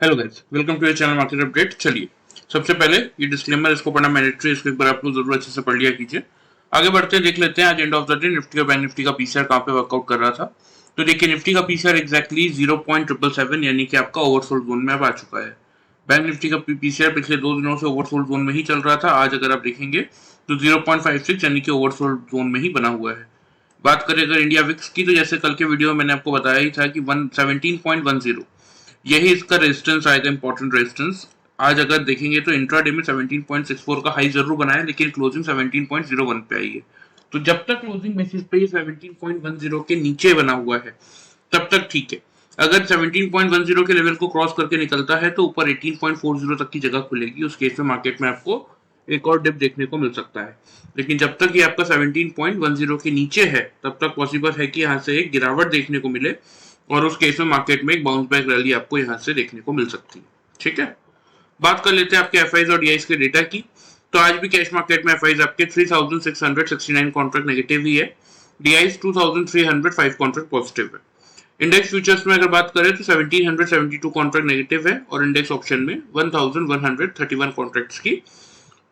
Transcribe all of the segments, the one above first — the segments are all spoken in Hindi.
Hello guys, welcome to your channel market update. चलिए, सबसे पहले ये डिस्क्लेमर, इसको पढ़ना मैंडेटरी, इसको एक बार आप लोग जरूर अच्छे से पढ़ लिया कीजिए। आगे बढ़ते हैं, देख लेते हैं आज end of the day Nifty और बैंक निफ्टी का पीसीआर कहाँ पे वर्कआउट कर रहा था। तो देखिए, निफ्टी का पीसीआर एक्जैक्टली 0.777 यानी कि आपका ओवरसोल्ड जोन में अब आ चुका है। बैंक निफ्टी का पीसीआर पिछले 2 दिनों से ओवरसोल्ड जोन में ही चल रहा था। आज अगर आप देखेंगे तो 0.56 यानी कि ओवरसोल्ड जोन में ही बना हुआ है। बात करें अगर इंडिया विक्स की, तो जैसे कल के वीडियो में मैंने आपको बताया ही था कि 17.10 यही इसका रेजिस्टेंस आएगा, इंपॉर्टेंट रेजिस्टेंस। आज अगर देखेंगे तो इंट्राडे में 17.64 का हाई जरूर बनाया, लेकिन क्लोजिंग 17.01 पे आई है। तो जब तक क्लोजिंग बेसिस पे ये 17.10 के नीचे बना हुआ है तब तक ठीक है। अगर 17.10 के लेवल को क्रॉस करके निकलता है तो ऊपर 18.40 तक की जगह खुलेगी। उस केस में मार्केट में आपको एक और डिप देखने को मिल सकता है। लेकिन जब तक ये आपका 17.10 के नीचे है तब तक पॉसिबल है कि यहाँ से एक गिरावट देखने को मिले, और उस केस में मार्केट में एक बाउंस बैक रैली आपको यहां से देखने को मिल सकती है। ठीक है, बात कर लेते हैं आपके एफआईज और डीआईज के डेटा की। तो आज भी कैश मार्केट में एफआईज आपके 3669 कॉन्ट्रैक्ट नेगेटिव ही है, डीआईज 2305 कॉन्ट्रैक्ट पॉजिटिव है। इंडेक्स फ्यूचर्स में अगर बात करें तो 1772 कॉन्ट्रैक्ट नेगेटिव है, और इंडेक्स ऑप्शन में 1131 कॉन्ट्रैक्ट्स की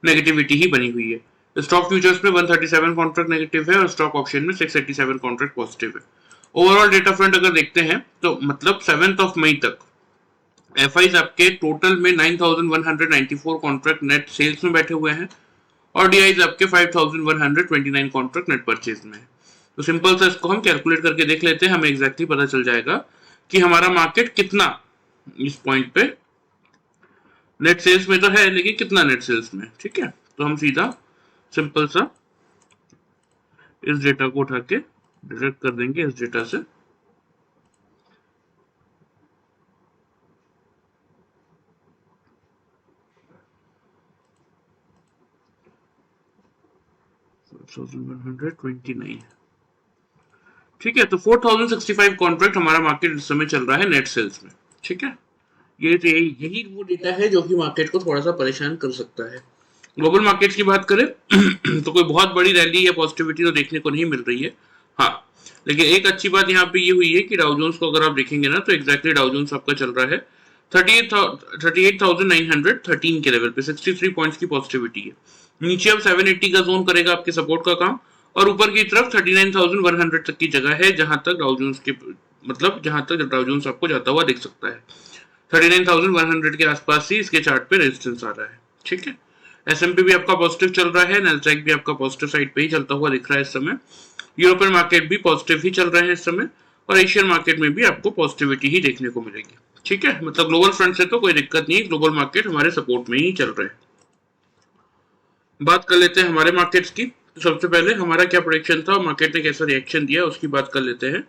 नेगेटिविटी ही बनी हुई है। स्टॉक फ्यूचर्स में 137 कॉन्ट्रैक्ट नेगेटिव है, और स्टॉक ऑप्शन में 687 कॉन्ट्रैक्ट पॉजिटिव है। ओवरऑल डेटा फ्रंट अगर देखते हैं तो मतलब 7 मई तक एफआईज आपके टोटल में 9194 कॉन्ट्रैक्ट नेट सेल्स में बैठे हुए हैं, और डीआईज आपके 5129 कॉन्ट्रैक्ट नेट परचेज में है। तो सिंपल सा इसको हम कैलकुलेट करके देख लेते हैं, हमें एग्जैक्टली पता चल जाएगा कि हमारा मार्केट कितना इस पॉइंट पे नेट सेल्स में तो है, लेकिन कितना नेट सेल्स में। ठीक है, तो हम सीधा सिंपल सा इस डेटा को उठा के डिडक्ट कर देंगे इस डेटा से। ठीक है, तो 4065 कॉन्ट्रैक्ट हमारा मार्केट इस समय चल रहा है नेट सेल्स में। ठीक है, ये तो यही वो डेटा है जो कि मार्केट को थोड़ा सा परेशान कर सकता है। ग्लोबल मार्केट्स की बात करें तो कोई बहुत बड़ी रैली या पॉजिटिविटी तो देखने को नहीं मिल रही है। हाँ, लेकिन एक अच्छी बात यहाँ पे ये हुई है कि डाउ जोन्स को अगर आप देखेंगे ना, तो एग्जैक्टली डाउ जोन्स आपका चल रहा है 38,913 के लेवल पे, 63 पॉइंट्स की पॉजिटिविटी है। नीचे अब 780 का जोन करेगा आपके सपोर्ट का काम, और ऊपर की तरफ 39,100 तक की जगह है जहां तक डाउ जोन्स के मतलब जहां तक डाउ जोन्स आपको जाता हुआ दिख सकता है। 39,100 के आसपास ही इसके चार्ट पे रेजिस्टेंस आ रहा है। ठीक है, एसएमपी भी आपका पॉजिटिव चल रहा है, नैस्डैक भी आपका पॉजिटिव साइड पे ही चलता हुआ दिख रहा है इस समय। यूरोपियन मार्केट भी पॉजिटिव ही चल रहे हैं इस समय, और एशियन मार्केट में भी आपको पॉजिटिविटी ही देखने को मिलेगी। ठीक है, मतलब ग्लोबल फ्रंट से तो कोई दिक्कत नहीं, ग्लोबल मार्केट हमारे सपोर्ट में ही चल रहे हैं। बात कर लेते हैं हमारे मार्केट्स की। तो सबसे पहले हमारा क्या प्रेडिक्शन था और मार्केट ने कैसा रिएक्शन दिया उसकी बात कर लेते हैं।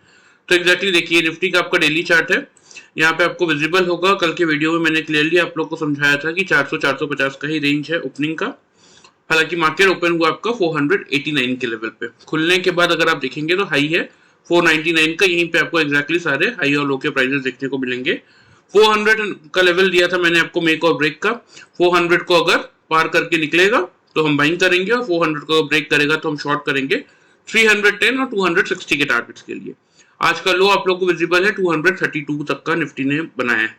तो एग्जैक्टली देखिए, निफ्टी का आपका डेली चार्ट है, यहाँ पे आपको विजिबल होगा। कल के वीडियो में मैंने क्लियरली आप लोग को समझाया था कि 400-450 का ही रेंज है ओपनिंग का। हालांकि मार्केट ओपन हुआ आपका 489 के लेवल पे। खुलने के बाद अगर आप देखेंगे तो हाई है 499 का, यहीं पे आपको एग्जैक्टली सारे हाई और लो के प्राइसेस देखने को मिलेंगे। 400 का लेवल दिया था मैंने आपको मेक और ब्रेक का, 400 को अगर पार करके निकलेगा तो हम बाइंग करेंगे, और 400 को ब्रेक करेगा तो हम शॉर्ट करेंगे 310 और 260 के टारगेट्स के लिए। आज का लो आप लोग को विजिबल है 232 तक का निफ्टी ने बनाया है।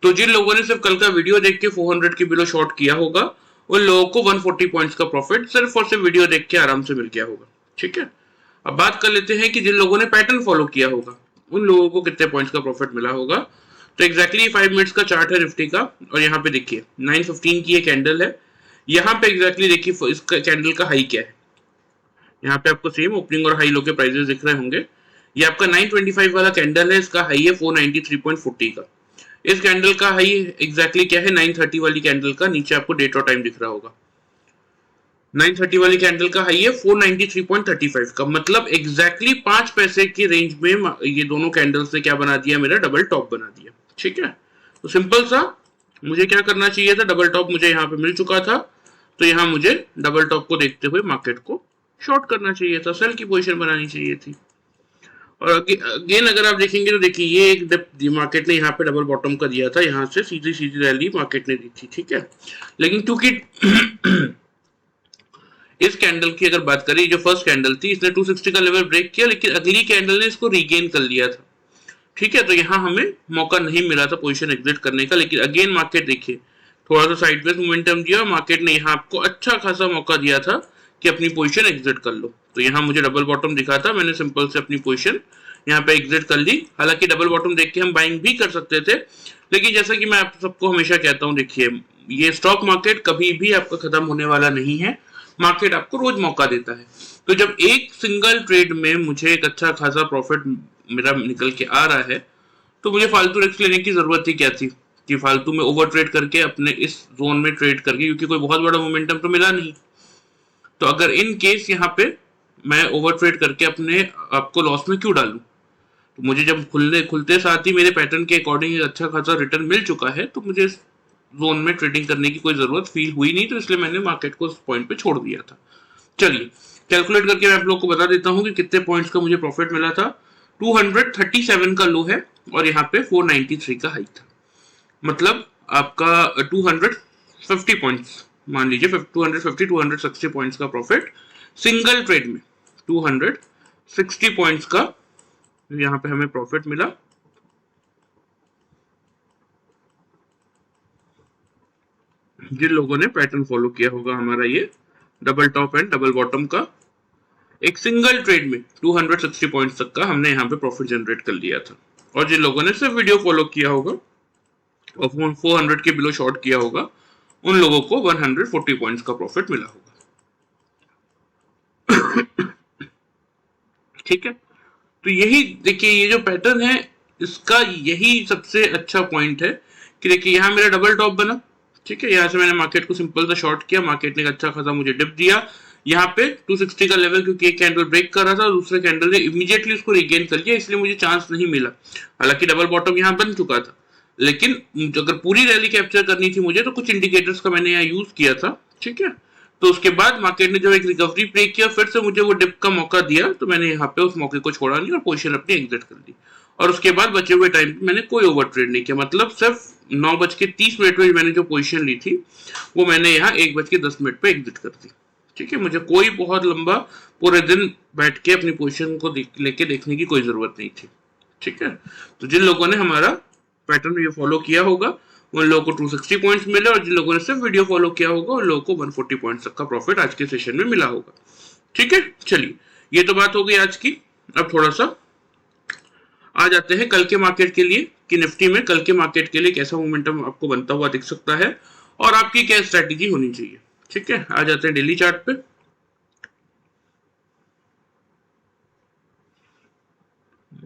तो जिन लोगों ने सिर्फ कल का वीडियो देख के 400 के बिलो शॉर्ट किया होगा, उन लोगों को 140 पॉइंट्स का प्रॉफिट सिर्फ और सिर्फ वीडियो देख के आराम से मिल गया होगा। ठीक है, अब बात कर लेते हैं कि जिन लोगों ने पैटर्न फॉलो किया होगा उन लोगों को कितने पॉइंट्स का प्रॉफिट मिला होगा। तो एग्जैक्टली 5 मिनट्स का चार्ट है निफ्टी का, और यहाँ पे देखिए 9:15 की ये कैंडल है। यहाँ पे एग्जैक्टली देखिए इस कैंडल का हाई क्या है। यहाँ पे आपको सेम ओपनिंग और हाई लो के प्राइसेस दिख रहे होंगे। ये आपका 925 वाला कैंडल है, इसका हाई है 493.40 का। इस कैंडल का हाई एग्जैक्टली क्या है 930 वाली कैंडल का, नीचे आपको डेट और टाइम दिख रहा होगा। 930 वाली कैंडल का हाई है 493.35 का, मतलब एग्जैक्टली 5 पैसे की रेंज में ये दोनों कैंडल्स ने क्या बना दिया, मेरा डबल टॉप बना दिया। ठीक है, तो सिंपल सा मुझे क्या करना चाहिए था, डबल टॉप मुझे यहाँ पे मिल चुका था, तो यहाँ मुझे डबल टॉप को देखते हुए मार्केट को शॉर्ट करना चाहिए था, सेल की पोजीशन बनानी चाहिए थी। और अगेन अगर आप देखेंगे तो देखिए ये एक मार्केट ने यहाँ पे डबल बॉटम का दिया था, यहाँ से सीधी सीधी रैली मार्केट ने दी थी। ठीक है, लेकिन क्योंकि इस कैंडल की अगर बात करें, जो फर्स्ट कैंडल थी इसने 260 का लेवल ब्रेक किया, लेकिन अगली कैंडल ने इसको रीगेन कर लिया था। ठीक है, तो यहाँ हमें मौका नहीं मिला था पोजीशन एग्जिट करने का, लेकिन अगेन मार्केट देखिए थोड़ा सा साइडवेज मोमेंटम दिया, मार्केट ने यहाँ आपको अच्छा खासा मौका दिया था कि अपनी पोजीशन एग्जिट कर लो। तो यहाँ मुझे डबल बॉटम दिखा था, मैंने सिंपल से अपनी पोजीशन यहाँ पे एग्जिट कर ली। हालांकि डबल बॉटम देख के हम बाइंग भी कर सकते थे, लेकिन जैसा कि मैं आप सबको हमेशा कहता हूँ, देखिए ये स्टॉक मार्केट कभी भी आपका खत्म होने वाला नहीं है, मार्केट आपको रोज मौका देता है। तो जब एक सिंगल ट्रेड में मुझे एक अच्छा खासा प्रॉफिट मेरा निकल के आ रहा है, तो मुझे फालतू रिस्क लेने की जरूरत ही क्या थी कि फालतू में ओवर ट्रेड करके अपने इस जोन में ट्रेड करके, क्योंकि कोई बहुत बड़ा मोमेंटम तो मिला नहीं। तो अगर इन केस यहाँ पे मैं ओवर ट्रेड करके अपने आपको लॉस में क्यों डालूं? तो मुझे जब खुलते साथ ही मेरे पैटर्न के अकॉर्डिंग एक अच्छा खासा रिटर्न मिल चुका है, तो मुझे इस जोन में ट्रेडिंग करने की कोई जरूरत फील हुई नहीं, तो इसलिए मैंने मार्केट को उस पॉइंट पे छोड़ दिया था। चलिए कैलकुलेट करके मैं आप लोग को बता देता हूँ कि कितने पॉइंट्स का मुझे प्रॉफिट मिला था। 237 का लो है और यहाँ पे 493 का हाई था, मतलब आपका 250 पॉइंट्स मान लीजिए, 260 पॉइंट्स का प्रॉफिट सिंगल ट्रेड में, 260 पॉइंट्स का यहाँ पे हमें प्रॉफिट मिला। जिन लोगों ने पैटर्न फॉलो किया होगा हमारा ये double top and double bottom का, एक सिंगल ट्रेड में 260 पॉइंट्स तक का हमने यहाँ पे प्रॉफिट जनरेट कर लिया था। और जिन लोगों ने सिर्फ वीडियो फॉलो किया होगा और 400 के बिलो शॉर्ट किया होगा, उन लोगों को 140 पॉइंट्स का प्रॉफिट मिला होगा। ठीक है, तो यही देखिए ये जो पैटर्न है इसका यही सबसे अच्छा पॉइंट है कि देखिए यहाँ मेरा डबल टॉप बना, ठीक है, यहाँ से मैंने मार्केट को सिंपल सा शॉर्ट किया, मार्केट ने अच्छा खासा मुझे डिप दिया यहाँ पे 260 का लेवल, क्योंकि एक कैंडल ब्रेक कर रहा था, दूसरे कैंडल ने इमीडिएटली उसको रिगेन कर लिया, इसलिए मुझे चांस नहीं मिला। हालांकि डबल बॉटम यहाँ बन चुका था, लेकिन अगर पूरी रैली कैप्चर करनी थी मुझे, तो कुछ इंडिकेटर्स का मैंने यहाँ यूज किया था। ठीक है, तो उसके बाद मार्केट ने जब एक रिकवरी ब्रेक किया, फिर से मुझे वो डिप का मौका दिया, तो मैंने यहाँ पे उस मौके को छोड़ा नहीं और पोजीशन अपनी एग्जिट कर ली। और उसके बाद बचे हुए टाइम पे मैंने कोई ओवर ट्रेड नहीं किया, मतलब सिर्फ 9:30 में मैंने जो पोजीशन ली थी वो मैंने यहाँ 1:10 पे एग्जिट कर दी। ठीक है, मुझे कोई बहुत लंबा पूरे दिन बैठ के अपनी पोजीशन को लेके देखने की कोई जरूरत नहीं थी। ठीक है, तो जिन लोगों ने हमारा पैटर्न ये फॉलो किया होगा उन लोगों को 260 पॉइंट्स मिले, और जिन लोगों ने सिर्फ वीडियो फॉलो किया होगा उन लोगों को 140 पॉइंट्स तक का प्रॉफिट आज के सेशन में मिला होगा। ठीक है, चलिए ये तो बात हो गई आज की। अब थोड़ा सा आ जाते हैं कल के मार्केट के लिए कि निफ्टी में कल के मार्केट के लिए कैसा मोमेंटम आपको बनता हुआ दिख सकता है और आपकी क्या स्ट्रेटेजी होनी चाहिए। ठीक है, आ जाते हैं डेली चार्ट पे।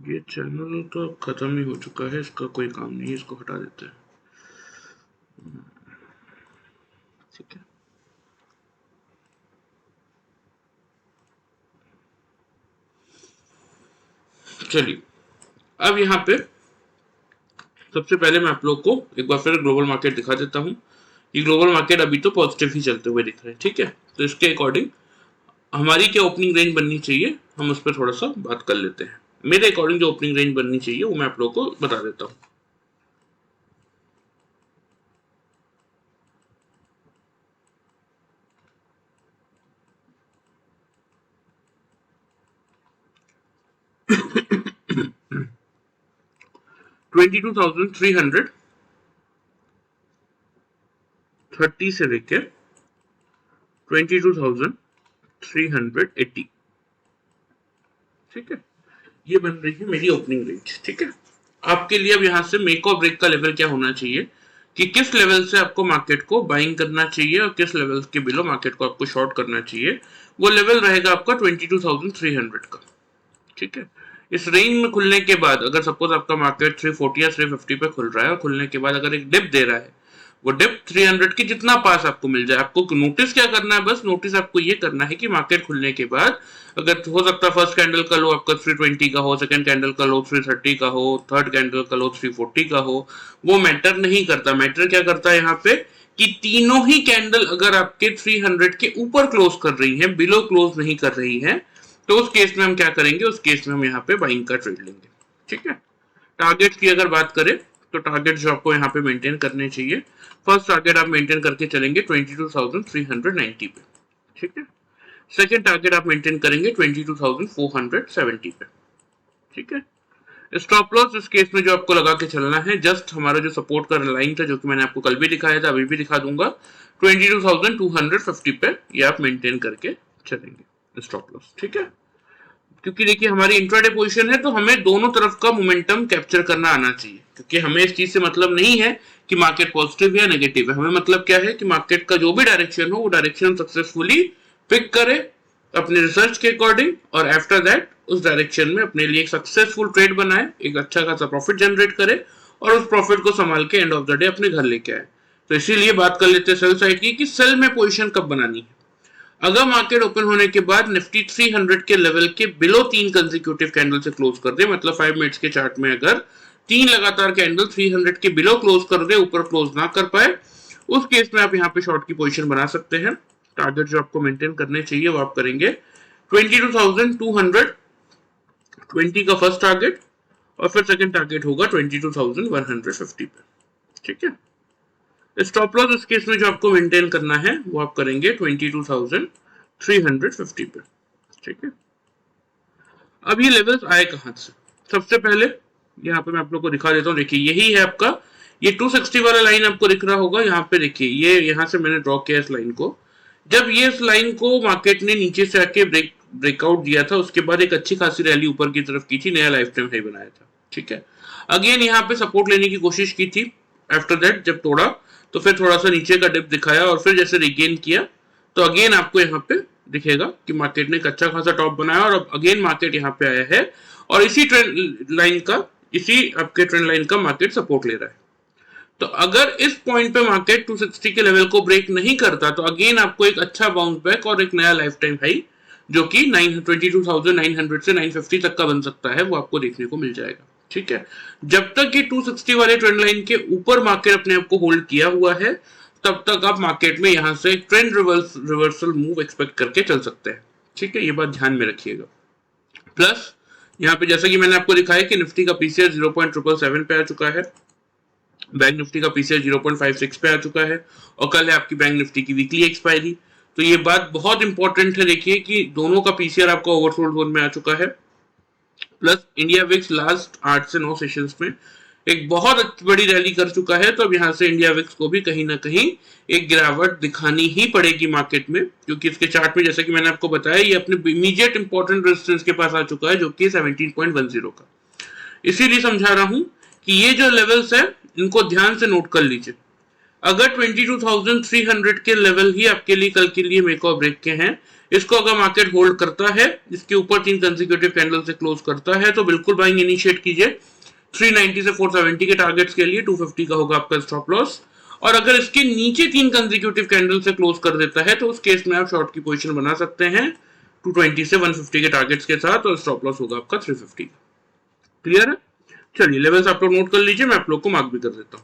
ये चैनल तो खत्म ही हो चुका है, इसका कोई काम नहीं, इसको हटा देते हैं। ठीक है, चलिए अब यहाँ पे सबसे पहले मैं आप लोग को एक बार फिर ग्लोबल मार्केट दिखा देता हूँ कि ग्लोबल मार्केट अभी तो पॉजिटिव ही चलते हुए दिख रहे हैं। ठीक है, तो इसके अकॉर्डिंग हमारी क्या ओपनिंग रेंज बननी चाहिए हम उस पर थोड़ा सा बात कर लेते हैं। मेरे अकॉर्डिंग जो ओपनिंग रेंज बननी चाहिए वो मैं आप लोग को बता देता हूँ। $22,330 से लेकर 22,380। ठीक है, ये बन रही है मेरी ओपनिंग रेंज। ठीक है, आपके लिए अब यहाँ से मेक और ब्रेक का लेवल क्या होना चाहिए कि किस लेवल से आपको मार्केट को बाइंग करना चाहिए और किस लेवल के बिलो मार्केट को आपको शॉर्ट करना चाहिए, वो लेवल रहेगा आपका 22,300 का। ठीक है, इस रेंज में खुलने के बाद अगर सपोज आपका मार्केट 340 या 350 पे खुल रहा है और खुलने के बाद अगर एक डिप दे रहा है, वो डिप 300 के जितना पास आपको मिल जाए, आपको नोटिस क्या करना है, बस नोटिस आपको ये करना है कि मार्केट खुलने के बाद अगर हो सकता है फर्स्ट कैंडल का लो आपका 320 का हो, सेकंड कैंडल का लो 330 का हो, थर्ड कैंडल का लो 340 का हो, वो मैटर नहीं करता। मैटर क्या करता है यहाँ पे कि तीनों ही कैंडल अगर आपके 300 के ऊपर क्लोज कर रही है, बिलो क्लोज नहीं कर रही है, तो उस केस में हम क्या करेंगे, उस केस में हम यहाँ पे बाइंग का ट्रेड लेंगे। ठीक है, टारगेट की अगर बात करें तो टारगेट जो आपको यहाँ पे मेंटेन करने चाहिए, फर्स्ट टारगेट आप मेंटेन करके चलेंगे 22,390 पे। ठीक है, सेकंड टारगेट आप मेंटेन करेंगे 22,470 पे। ठीक है, स्टॉप लॉस इस केस में जो आपको लगा के चलना है, जस्ट हमारा जो सपोर्ट का लाइन था जो कि मैंने आपको कल भी दिखाया था, अभी भी दिखा दूंगा, 22,250 पे ये आप मेंटेन करके चलेंगे स्टॉप लॉस। ठीक है, क्योंकि देखिए हमारी इंट्राडे पोजीशन है तो हमें दोनों तरफ का मोमेंटम कैप्चर करना आना चाहिए, क्योंकि हमें इस चीज से मतलब नहीं है कि मार्केट पॉजिटिव या नेगेटिव है। हमें मतलब क्या है कि मार्केट का जो भी डायरेक्शन हो वो डायरेक्शन सक्सेसफुली पिक करे अपने रिसर्च के अकॉर्डिंग, और आफ्टर दैट उस डायरेक्शन में अपने लिए एक सक्सेसफुल ट्रेड बनाए, एक अच्छा खासा प्रॉफिट जनरेट करे और उस प्रॉफिट को संभाल के एंड ऑफ द डे अपने घर लेके आए। तो इसीलिए बात कर लेते हैं सेल साइड की कि सेल में पोजीशन कब बनानी है। अगर मार्केट ओपन होने के बाद निफ्टी 300 के लेवल के बिलो 3 कंसेक्यूटिव कैंडल से क्लोज कर दे, मतलब 5 मिनट्स के चार्ट में अगर 3 लगातार कैंडल 300 के बिलो क्लोज कर दे, ऊपर क्लोज ना कर पाए, उस केस में आप यहाँ पे शॉर्ट की पोजीशन बना सकते हैं। टारगेट जो आपको मेंटेन करने चाहिए वो आप करेंगे 22,220 का फर्स्ट टारगेट, और फिर सेकंड टारगेट होगा 22,150 पे। ठीक है, स्टॉप लॉस इस केस में जो आपको मेंटेन करना है वो आप करेंगे 22,350 पे। ठीक है, अब ये लेवल्स आए कहां से? सबसे पहले यहाँ पे मैं आप लोग को दिखा देता हूँ। देखिए यही है आपका, ये 260 वाला लाइन आपको दिख रहा होगा। यहाँ पे देखिए ये यहाँ से मैंने ड्रॉ किया इस लाइन को। जब ये इस लाइन को मार्केट ने नीचे से आके ब्रेकआउट दिया था, उसके बाद एक अच्छी खासी रैली ऊपर की तरफ की थी, नया लाइफ टाइम हाई बनाया था। ठीक है, अगेन यहाँ पे सपोर्ट लेने की कोशिश की थी, आफ्टर दैट जब तोड़ा तो फिर थोड़ा सा नीचे का डिप दिखाया और फिर जैसे रिगेन किया तो अगेन आपको यहाँ पे दिखेगा कि मार्केट ने एक अच्छा खासा टॉप बनाया और अब अगेन मार्केट यहाँ पे आया है और इसी ट्रेंड लाइन का, इसी आपके ट्रेंड लाइन का मार्केट सपोर्ट ले रहा है। तो अगर इस पॉइंट पे मार्केट 260 के लेवल को ब्रेक नहीं करता तो अगेन आपको एक अच्छा बाउंस बैक और एक नया लाइफ टाइम हाई जो कि 22,900 से 950 तक का बन सकता है वो आपको देखने को मिल जाएगा। ठीक है, जब तक ये 260 वाले ट्रेंड लाइन के ऊपर मार्केट अपने आप को होल्ड किया हुआ है तब तक आप मार्केट में यहां से एक ट्रेंड रिवर्सल मूव एक्सपेक्ट करके चल सकते हैं। ठीक है, ये बात ध्यान में रखिएगा। प्लस यहाँ पे जैसा कि मैंने आपको दिखाया कि निफ्टी का पीसीआर 0.777 पे आ चुका है, बैंक निफ्टी का पीसीआर 0.56 पे आ चुका है और कल है आपकी बैंक निफ्टी की वीकली एक्सपायरी। तो ये बात बहुत इंपॉर्टेंट है, देखिए कि दोनों का पीसीआर आपका ओवरसोल्ड जोन में आ चुका है। प्लस इंडिया विक्स लास्ट 8 से 9 सेशंस में एक बहुत बड़ी रैली कर चुका है, तो अब यहां से इंडिया विक्स को भी कहीं ना कहीं एक गिरावट दिखानी ही पड़ेगी मार्केट में, क्योंकि इसके चार्ट में जैसा कि मैंने आपको बताया ये अपने इमीडिएट इंपॉर्टेंट रेजिस्टेंस के पास आ चुका है जो कि 17.10 का। इसीलिए समझा रहा हूं कि ये जो लेवल्स है इनको ध्यान से नोट कर लीजिए। अगर 22,300 के लेवल ही आपके लिए कल के लिए मेक और ब्रेक के हैं, इसको अगर मार्केट होल्ड करता है, इसके ऊपर 3 कंसेक्यूटिव कैंडल से क्लोज करता है तो बिल्कुल बाइंग इनिशिएट कीजिए। 390 से 470 के टारगेट्स के लिए 250 का होगा आपका स्टॉप लॉस, और अगर इसके नीचे 3 कंसेक्यूटिव कैंडल से क्लोज कर देता है तो उस केस में आप शॉर्ट की पोजीशन बना सकते हैं 220 से 150 के टारगेट्स के साथ, और स्टॉप लॉस होगा आपका 350 का। क्लियर है? चलिए लेवल्स आप लोग नोट कर लीजिए, मैं आप लोग को मार्क भी कर देता हूं।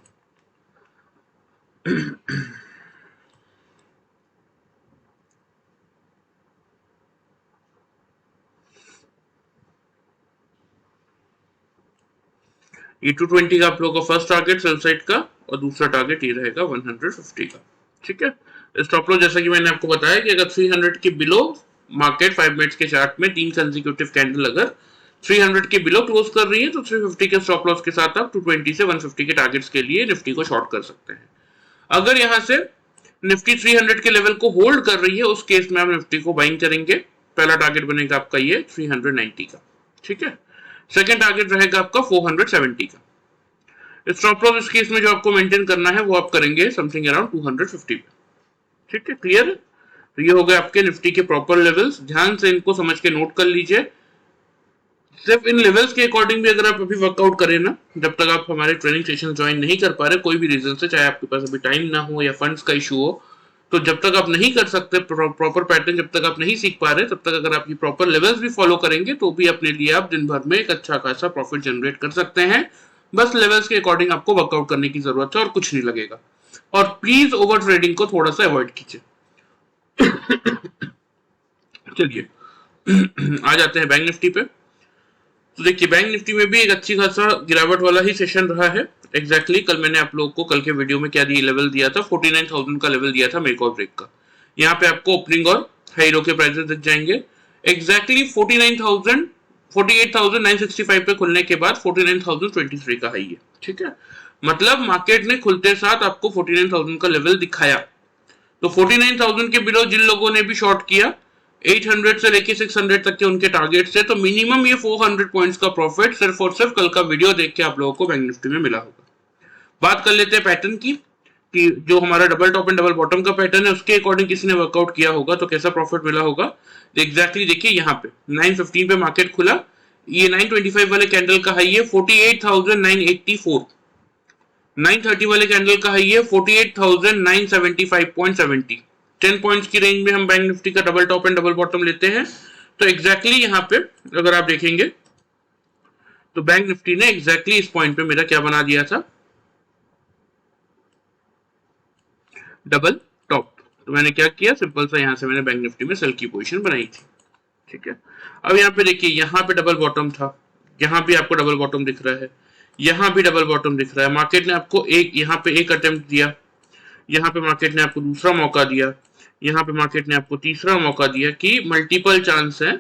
ये 220 का आप लोगों का फर्स्ट टारगेट सेल साइड का, और दूसरा टारगेट ये रहेगा 150 का। ठीक है, स्टॉप लॉस जैसा कि मैंने आपको बताया कि अगर 300 के बिलो मार्केट 5 मिनट्स के चार्ट में 3 कंसेक्यूटिव कैंडल अगर 300 के बिलो क्लोज कर रही है तो 350 के स्टॉप लॉस के साथ आप 220 से 150 के टारगेट्स के लिए निफ्टी को शॉर्ट कर सकते हैं। अगर यहां से निफ्टी 300 के लेवल को होल्ड कर रही है उस केस में आप निफ्टी को बाइंग करेंगे। पहला टारगेट बनेगा आपका ये 390 का। ठीक है, सेकंड टारगेट रहेगा आपका 470 का। स्टॉप लॉस इस केस में जो आपको मेंटेन करना है वो आप करेंगे समथिंग अराउंड 250 पे। ठीक है, क्लियर है? तो ये हो गए आपके निफ्टी के प्रॉपर लेवल्स, ध्यान से इनको समझ के नोट कर लीजिए। सिर्फ इन लेवल्स के अकॉर्डिंग भी अगर आप अभी वर्कआउट करें ना, जब तक आप हमारे ट्रेनिंग सेशन ज्वाइन नहीं कर पा रहे कोई भी रीजन से, चाहे आपके पास अभी टाइम ना हो या फंड्स का इशू हो, तो जब तक आप नहीं कर सकते प्रॉपर पैटर्न, जब तक आप नहीं सीख पा रहे, तब तक अगर आप ये प्रॉपर लेवल्स भी फॉलो करेंगे तो भी अपने लिए आप दिन भर में एक अच्छा खासा प्रॉफिट जनरेट कर सकते हैं। बस लेवल्स के अकॉर्डिंग आपको वर्कआउट करने की जरूरत है और कुछ नहीं लगेगा। और प्लीज ओवर ट्रेडिंग को थोड़ा सा अवॉइड कीजिए। चलिए आ जाते हैं बैंक निफ्टी पे। तो देखिए बैंक निफ्टी में भी एक अच्छी खासा गिरावट वाला ही सेशन रहा है। एग्जैक्टली कल मैंने आप लोगों को कल के वीडियो में क्या दिया लेवल दिया था, 49,000 का लेवल दिया था मेक और ब्रेक का। यहाँ पे आपको ओपनिंग और हाई लो के प्राइसेस दिख जाएंगे। एग्जैक्टली 49,000 48,965 पे खुलने के बाद 49,023 का हाई है, ठीक है। मतलब मार्केट ने खुलते साथ आपको 49,000 का लेवल दिखाया। तो 49,000 के बिलो जिन लोगों ने भी शॉर्ट किया, 800 से लेके 600 तक के उनके टारगेट से, तो मिनिमम ये 400 पॉइंट्स का प्रॉफिट सिर्फ और सिर्फ कल का वीडियो देख के आप लोगों को बैंक निफ्टी में मिला होगा। बात कर लेते हैं पैटर्न की, कि जो हमारा double top and double bottom का पैटर्न है उसके अकॉर्डिंग किसी ने वर्कआउट किया होगा तो कैसा प्रॉफिट मिला होगा। एग्जैक्टली देखिए यहाँ पे 9:15 पे मार्केट खुला, ये 925 वाले कैंडल का हाई है 48,984, 930 वाले कैंडल का हाई है 48,975.70। 10 पॉइंट्स की रेंज में हम बैंक निफ्टी का double top and double bottom लेते हैं। तो एग्जैक्टली यहाँ पे अगर आप देखेंगे तो बैंक निफ्टी ने एग्जैक्टली इस पॉइंट पे मेरा क्या बना दिया था, डबल टॉप। तो मैंने क्या किया, सिंपल सा यहाँ से मैंने बैंक निफ्टी में सेल की पोजीशन बनाई थी, ठीक है। अब यहाँ पे देखिए, यहाँ पे डबल बॉटम था, यहाँ भी आपको डबल बॉटम दिख रहा है, यहाँ भी डबल बॉटम दिख रहा है। मार्केट ने आपको यहाँ पे एक अटेम्प्ट दिया, यहाँ पे मार्केट ने आपको दूसरा मौका दिया, यहाँ पे मार्केट ने आपको तीसरा मौका दिया कि मल्टीपल चांस है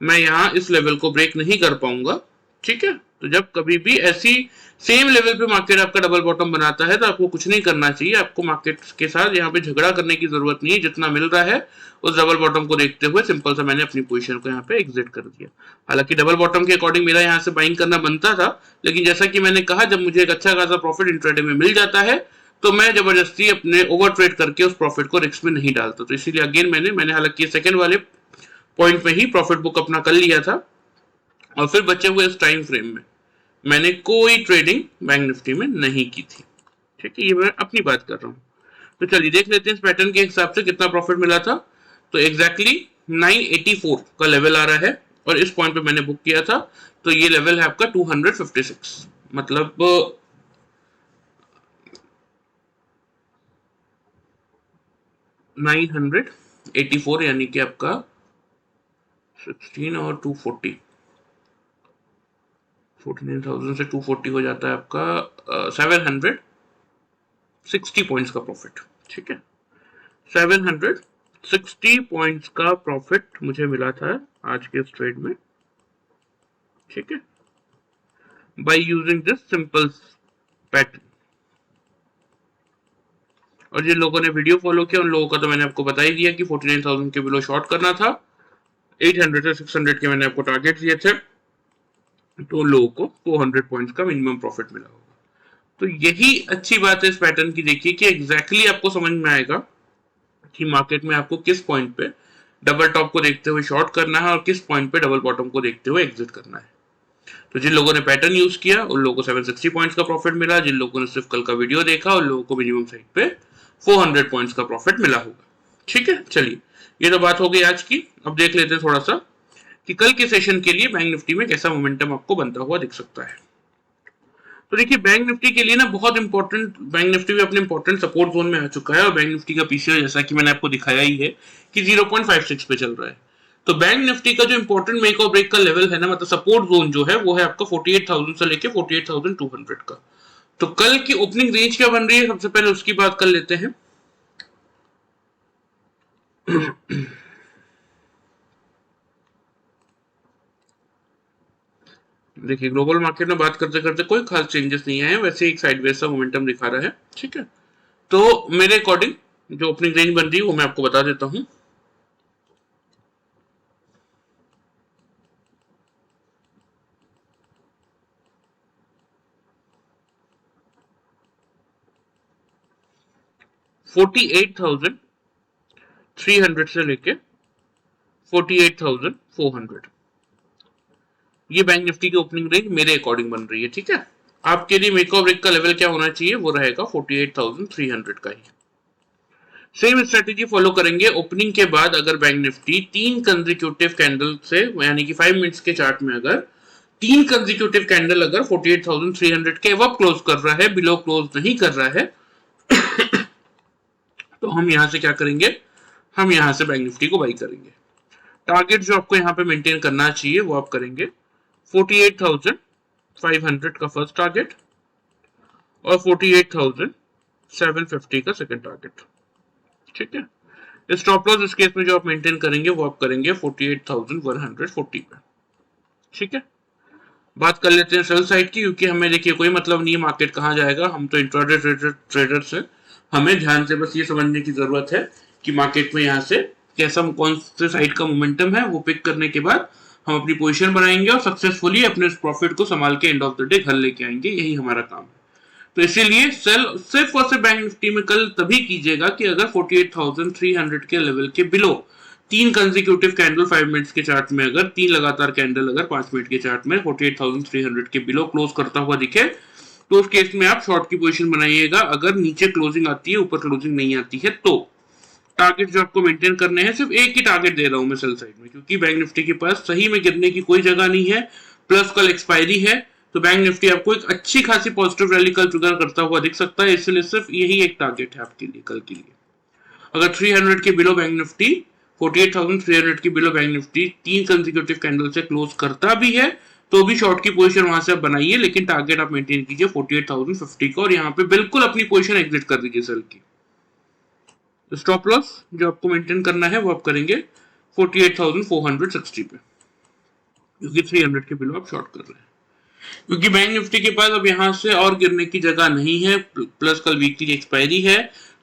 मैं यहाँ इस लेवल को ब्रेक नहीं कर पाऊंगा, ठीक है। तो जब कभी भी ऐसी सेम लेवल पे मार्केट आपका डबल बॉटम बनाता है तो आपको कुछ नहीं करना चाहिए, आपको मार्केट के साथ यहाँ पे झगड़ा करने की जरूरत नहीं है। जितना मिल रहा है उस डबल बॉटम को देखते हुए सिंपल सा मैंने अपनी पोजीशन को यहाँ पे एग्जिट कर दिया। हालांकि डबल बॉटम के अकॉर्डिंग मेरा यहाँ से बाइंग करना बनता था, लेकिन जैसा कि मैंने कहा जब मुझे एक अच्छा खासा प्रॉफिट इंट्राडे में मिल जाता है तो मैं जबरदस्ती अपने ओवर ट्रेड करके उस प्रॉफिट को रिस्क में नहीं डालता। तो इसीलिए अगेन मैंने हालांकि सेकंड वाले पॉइंट में ही प्रॉफिट बुक अपना कर लिया था, और फिर बचे हुए इस टाइम फ्रेम में मैंने कोई ट्रेडिंग बैंक निफ्टी में नहीं की थी, ठीक है। ये मैं अपनी बात कर रहा हूँ। तो चलिए देख लेते हैं इस पैटर्न के हिसाब से कितना प्रॉफिट मिला था। तो एग्जैक्टली 984 का लेवल आ रहा है और इस पॉइंट पे मैंने बुक किया था, तो ये लेवल है आपका 256, मतलब 984 यानी कि आपका 16 और 240, 49,000 से 240 हो जाता है आपका 760 पॉइंट्स का प्रॉफिट, ठीक है। 760 पॉइंट्स का प्रॉफिट मुझे मिला था आज के इस ट्रेड में, ठीक है, by using this simple pattern. और जिन लोगों ने वीडियो फॉलो किया उन लोगों का तो मैंने आपको बता ही दिया कि 49,000 के बिलो शॉर्ट करना था, 800 से 600 के मैंने आपको टारगेट दिए थे, तो लोगों को 400 पॉइंट्स का मिनिमम प्रॉफिट मिला होगा। तो यही अच्छी बात है इस पैटर्न की, देखिए कि एग्जैक्टली आपको समझ में आएगा कि मार्केट में आपको किस पॉइंट पे डबल टॉप को देखते हुए शॉर्ट करना है और किस पॉइंट पे डबल बॉटम को देखते हुए एग्जिट करना है। तो जिन लोगों ने पैटर्न यूज किया उन लोगों को 760 पॉइंट्स का प्रॉफिट मिला, जिन लोगों ने सिर्फ कल का वीडियो देखा उन लोगों को मिनिमम साइड पे 400 पॉइंट्स का प्रॉफिट मिला होगा, ठीक है। चलिए ये तो बात हो गई आज की। अब देख लेते हैं थोड़ा सा कि कल के सेशन के लिए बैंक निफ्टी में कैसा मोमेंटम आपको बनता हुआ दिख सकता है। तो देखिए बैंक निफ्टी के लिए ना बहुत इंपॉर्टेंट, बैंक निफ्टी भी अपने इंपॉर्टेंट सपोर्ट जोन में आ चुका है और बैंक निफ्टी का पीसीओ जैसा कि मैंने आपको दिखाया ही है कि 0.56 पे चल रहा है। तो बैंक निफ्टी का जो इंपॉर्टेंट मेक और ब्रेक का लेवल है ना, मतलब सपोर्ट जोन जो है वो है आपका 48,000 से लेके 48,200 का। तो कल की ओपनिंग रेंज क्या बन रही है सबसे पहले उसकी बात कर लेते हैं। देखिए ग्लोबल मार्केट में बात करते करते कोई खास चेंजेस नहीं आए, वैसे एक साइडवेज सा मोमेंटम दिखा रहा है, ठीक है। तो मेरे अकॉर्डिंग जो ओपनिंग रेंज बन रही है वो मैं आपको बता देता हूं। $48,300 से लेके 48,400, ये बैंक निफ्टी की ओपनिंग रेंज मेरे अकॉर्डिंग बन रही है, ठीक है। आपके लिए मेक और ब्रेक का लेवल क्या होना चाहिए, वो रहेगा 48,300 का ही। सेम स्ट्रेटेजी फॉलो करेंगे। ओपनिंग के बाद अगर बैंक निफ्टी 3 कंसेक्यूटिव कैंडल से, यानी कि 5 मिनट्स के चार्ट में अगर 3 कंसेक्यूटिव कैंडल अगर 48,300 के अब क्लोज कर रहा है, बिलो क्लोज नहीं कर रहा है, तो हम यहां से क्या करेंगे, हम यहां से बैंक निफ्टी को बाई करेंगे। टारगेट जो आपको यहाँ पे मेंटेन करना चाहिए वो आप करेंगे 48,500 का फर्स्ट टारगेट और 48,750 का सेकंड टारगेट, ठीक है। स्टॉप लॉस इस केस में जो आप मेंटेन करेंगे वो आप करेंगे 48,140 पे, ठीक है, बात कर लेते हैं सेल साइड की, क्योंकि हमें देखिए कोई मतलब नहीं है मार्केट कहाँ जाएगा, हम तो इंट्राडे ट्रेडर्स हैं। हमें ध्यान से बस ये समझने की जरूरत है कि मार्केट में यहाँ से कैसा कौन से साइड का मोमेंटम है, वो पिक करने के बाद हम अपनी पोजीशन बनाएंगे और सक्सेसफुली अपने प्रॉफिट को संभाल के एंड ऑफ द डे घर लेके आएंगे, यही हमारा काम है। तो इसीलिए सेल सिर्फ और सिर्फ बैंक निफ्टी में कल तभी कीजिएगा कि अगर 48,300 के लेवल के बिलो तीन कंसेक्यूटिव कैंडल 5 मिनट्स के चार्ट में, अगर तीन लगातार कैंडल अगर 5 मिनट के चार्ट में 48,300 के बिलो क्लोज करता हुआ दिखे, तो उस केस में आप शॉर्ट की पोजीशन बनाइएगा। अगर नीचे क्लोजिंग आती है, ऊपर क्लोजिंग नहीं आती है, तो टारगेट जो आपको मेंटेन करने हैं, सिर्फ एक ही टारगेट दे रहा हूं मैं सेल साइड में, क्योंकि बैंक निफ्टी के पास सही में गिरने की कोई जगह नहीं है, प्लस कल एक्सपायरी है, तो बैंक निफ्टी आपको एक अच्छी खासी पॉजिटिव रैली कल ट्रिगर करता हुआ दिख सकता है। इसलिए सिर्फ यही एक टारगेट है आपके लिए कल के लिए। अगर 300 के बिलो बैंक निफ्टी 48,300 के बिलो बैंक निफ्टी तीन कंसेक्यूटिव कैंडल से क्लोज करता भी है, तो भी शॉर्ट की पोजीशन वहां से आप बनाइए, लेकिन टारगेट आप मेंटेन कीजिए 48,050 का, और यहाँ पे बिल्कुल अपनी पोजीशन एग्जिट कर दीजिए सेल की। स्टॉप लॉस जो आपको मेंटेन करना है वो आप करेंगे 48,460 पे, क्योंकि 300 के बिलो आप शॉर्ट कर रहे हैं, क्योंकि बैंक निफ्टी के पास अब यहां से और गिरने की जगह नहीं है, प्लस कल वीकली एक्सपायरी है,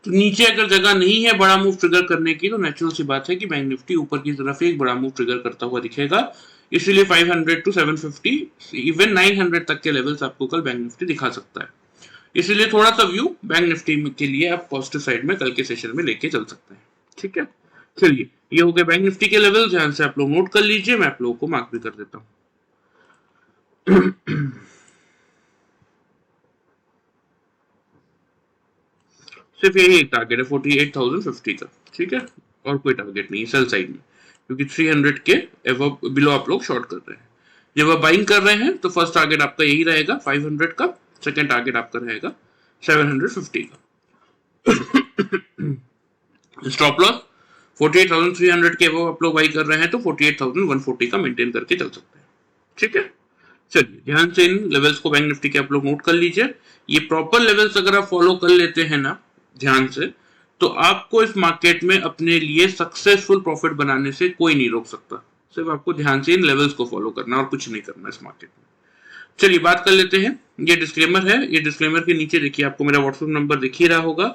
तो नीचे अगर जगह नहीं है बड़ा मूव ट्रिगर करने की, तो नेचुरल सी बात है कि बैंक निफ्टी ऊपर की तरफ एक बड़ा मूव ट्रिगर करता हुआ दिखेगा। इसलिए 500 टू 750 इवन 900 तक के लेवल्स आपको कल बैंक निफ्टी दिखा सकता है। इसलिए थोड़ा सा व्यू बैंक निफ्टी के लिए आप पॉजिटिव साइड में कल के सेशन में लेके चल सकते हैं। ठीक है, चलिए ये हो गया बैंक निफ्टी के लेवल, ध्यान से आप लोग नोट कर लीजिए, मैं आप लोगों को मार्क भी कर देता हूँ। सिर्फ यही एक टारगेट है 48,050 का, ठीक है, और कोई टारगेट नहीं सेल साइड में, क्योंकि 300 के बिलो आप लोग शॉर्ट कर रहे हैं। जब आप बाइंग कर रहे हैं तो फर्स्ट टारगेट आपका यही रहेगा 500 का, सेकंड टारगेट आपका रहेगा 750 का। स्टॉप लॉस 48,300 के अब आप लोग बाई कर रहे हैं तो 48,140 का मेंटेन करके चल सकते हैं। ठीक है, चलिए ध्यान से इन लेवल्स को बैंक निफ्टी के आप लोग नोट कर लीजिए। ये प्रॉपर लेवल्स अगर आप फॉलो कर लेते हैं ना ध्यान से, तो आपको इस मार्केट में अपने लिए सक्सेसफुल प्रॉफिट बनाने से कोई नहीं रोक सकता। सिर्फ आपको ध्यान से इन लेवल्स को फॉलो करना और कुछ नहीं करना इस मार्केट में। चलिए बात कर लेते हैं, ये डिस्क्लेमर है, ये डिस्क्लेमर के नीचे देखिए आपको मेरा व्हाट्सएप नंबर दिख ही रहा होगा।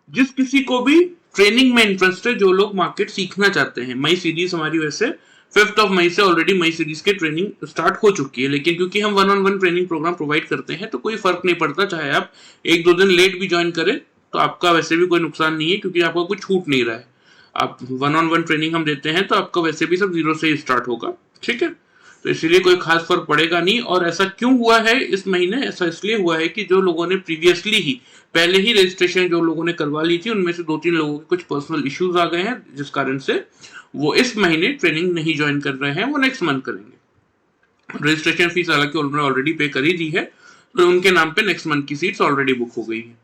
जिस किसी को भी ट्रेनिंग में इंटरेस्ट है, जो लोग मार्केट सीखना चाहते हैं, मई सीरीज हमारी वैसे 5 मई से ऑलरेडी मई सीरीज की ट्रेनिंग स्टार्ट हो चुकी है, लेकिन क्योंकि हम 1-on-1 ट्रेनिंग प्रोग्राम प्रोवाइड करते हैं तो कोई फर्क नहीं पड़ता, चाहे आप 1-2 दिन लेट भी ज्वाइन करें तो आपका वैसे भी कोई नुकसान नहीं है, क्योंकि आपका कुछ छूट नहीं रहा है। आप 1-on-1 ट्रेनिंग हम देते हैं तो आपका वैसे भी सब 0 से ही स्टार्ट होगा। ठीक है, तो इसीलिए कोई खास फर्क पड़ेगा नहीं। और ऐसा क्यों हुआ है इस महीने, ऐसा इसलिए हुआ है कि जो लोगों ने प्रीवियसली ही पहले ही रजिस्ट्रेशन जो लोगों ने करवा ली थी, उनमें से 2-3 लोगों के कुछ पर्सनल इश्यूज आ गए हैं, जिस कारण से वो इस महीने ट्रेनिंग नहीं ज्वाइन कर रहे हैं, वो नेक्स्ट मंथ करेंगे। रजिस्ट्रेशन फीस हालांकि उन्होंने ऑलरेडी पे कर ही दी है, तो उनके नाम पे नेक्स्ट मंथ की सीट्स ऑलरेडी बुक हो गई है।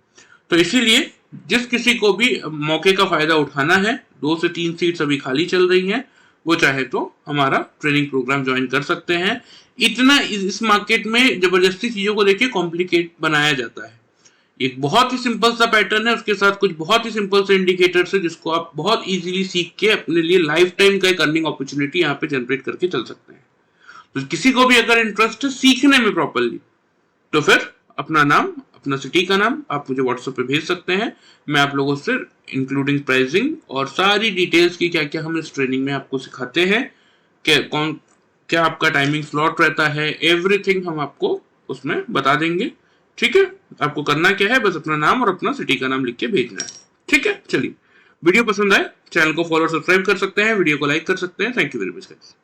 तो इसीलिए जिस किसी को भी मौके का फायदा उठाना है, 2 से 3 सीट्स अभी खाली चल रही हैं, वो चाहे तो हमारा ट्रेनिंग प्रोग्राम ज्वाइन कर सकते हैं। इतना इस मार्केट में जबरदस्ती चीजों को देखिए कॉम्प्लिकेट बनाया जाता है। एक बहुत ही सिंपल सा पैटर्न है, उसके साथ कुछ बहुत ही सिंपल से इंडिकेटर्स है, जिसको आप बहुत इजीली सीख के अपने लिए लाइफ टाइम का एक अर्निंग अपॉर्चुनिटी यहाँ पे जनरेट करके चल सकते हैं। तो किसी को भी अगर इंटरेस्ट है सीखने में प्रॉपरली, तो फिर अपना नाम, अपना सिटी का नाम आप मुझे व्हाट्सएप पे भेज सकते हैं। मैं आप लोगों से इंक्लूडिंग प्राइसिंग और सारी डिटेल्स की क्या क्या हम इस ट्रेनिंग में आपको सिखाते हैं, क्या आपका टाइमिंग स्लॉट रहता है, एवरीथिंग हम आपको उसमें बता देंगे। ठीक है, आपको करना क्या है, बस अपना नाम और अपना सिटी का नाम लिख के भेजना है। ठीक है, चलिए वीडियो पसंद आए चैनल को फॉलो और सब्सक्राइब कर सकते हैं, वीडियो को लाइक कर सकते हैं। Thank you very much guys.